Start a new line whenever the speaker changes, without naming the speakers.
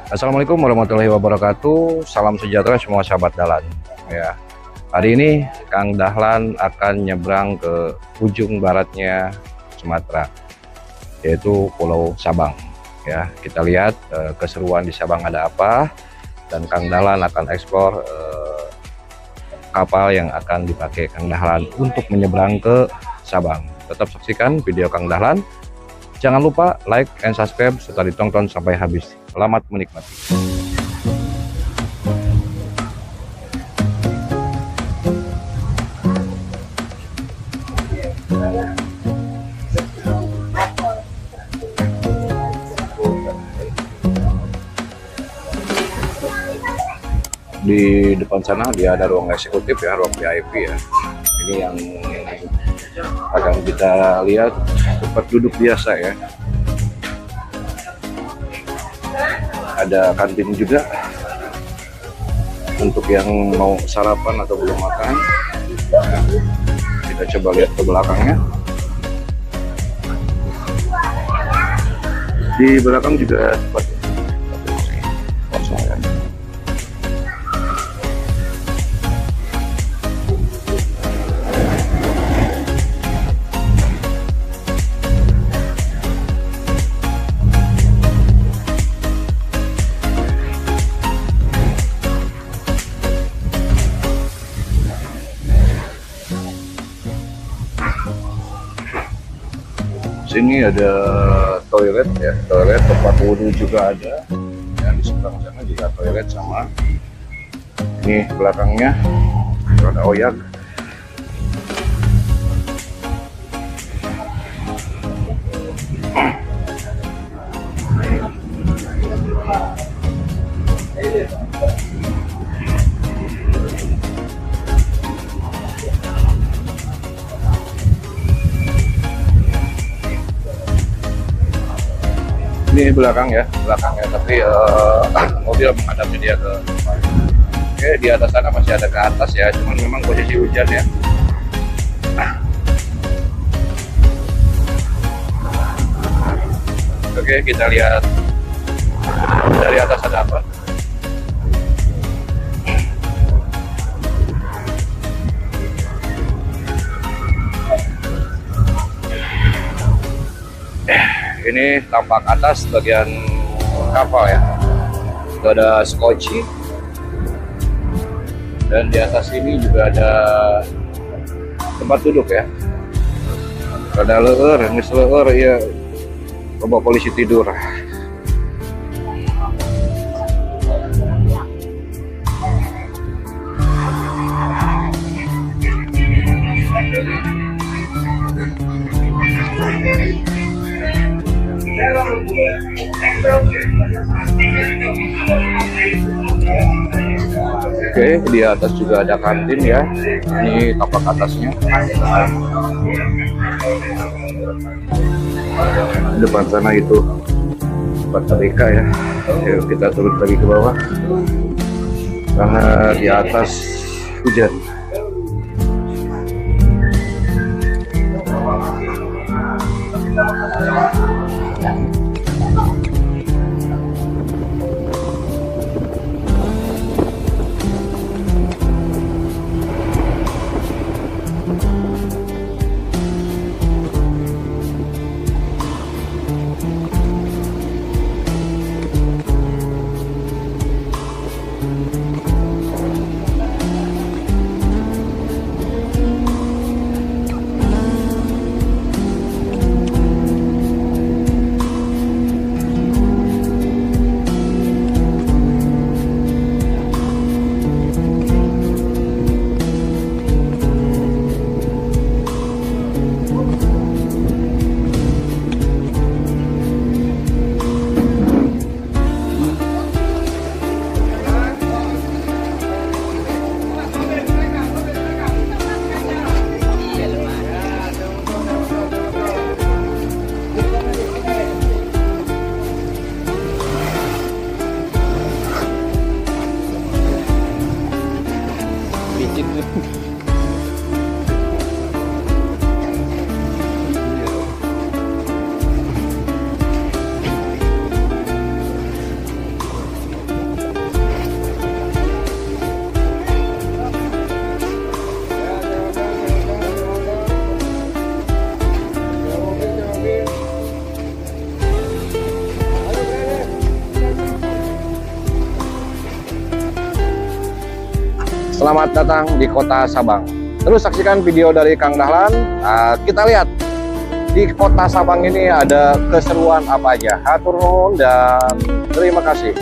Assalamualaikum warahmatullahi wabarakatuh. Salam sejahtera semua sahabat Dahlan. Ya, hari ini Kang Dahlan akan nyebrang ke ujung baratnya Sumatera, yaitu Pulau Sabang. Ya, kita lihat keseruan di Sabang ada apa, dan Kang Dahlan akan eksplor kapal yang akan dipakai Kang Dahlan untuk menyeberang ke Sabang. Tetap saksikan video Kang Dahlan. Jangan lupa like and subscribe serta ditonton sampai habis. Selamat menikmati. Di depan sana dia ada ruang eksekutif ya, ruang VIP ya. Ini yang akan kita lihat tempat duduk biasa ya. Ada kantin juga untuk yang mau sarapan atau belum makan. Kita coba lihat ke belakangnya. Di belakang juga tempat kosong ya. Sini ada toilet ya, toilet tempat wudhu juga ada. Ya, di seberang sana juga toilet sama. Ini belakangnya ada oyak. Ini belakangnya, tapi mobil menghadapnya dia ke depan. Oke, di atas sana masih ada ke atas ya, cuman memang posisi hujan ya. Oke, kita lihat dari atas ada apa. Ini tampak atas bagian kapal ya. Itu ada skoci, dan di atas ini juga ada tempat duduk ya. Ada leher, ya. Coba polisi tidur. Oke, di atas juga ada kantin ya. Ini tapak atasnya. Depan sana itu tempat TK ya. Yuk kita turun lagi ke bawah karena di atas hujan. Selamat datang di Kota Sabang. Terus saksikan video dari Kang Dahlan. Kita lihat di Kota Sabang ini ada keseruan apa aja. Hatur nuhun dan terima kasih.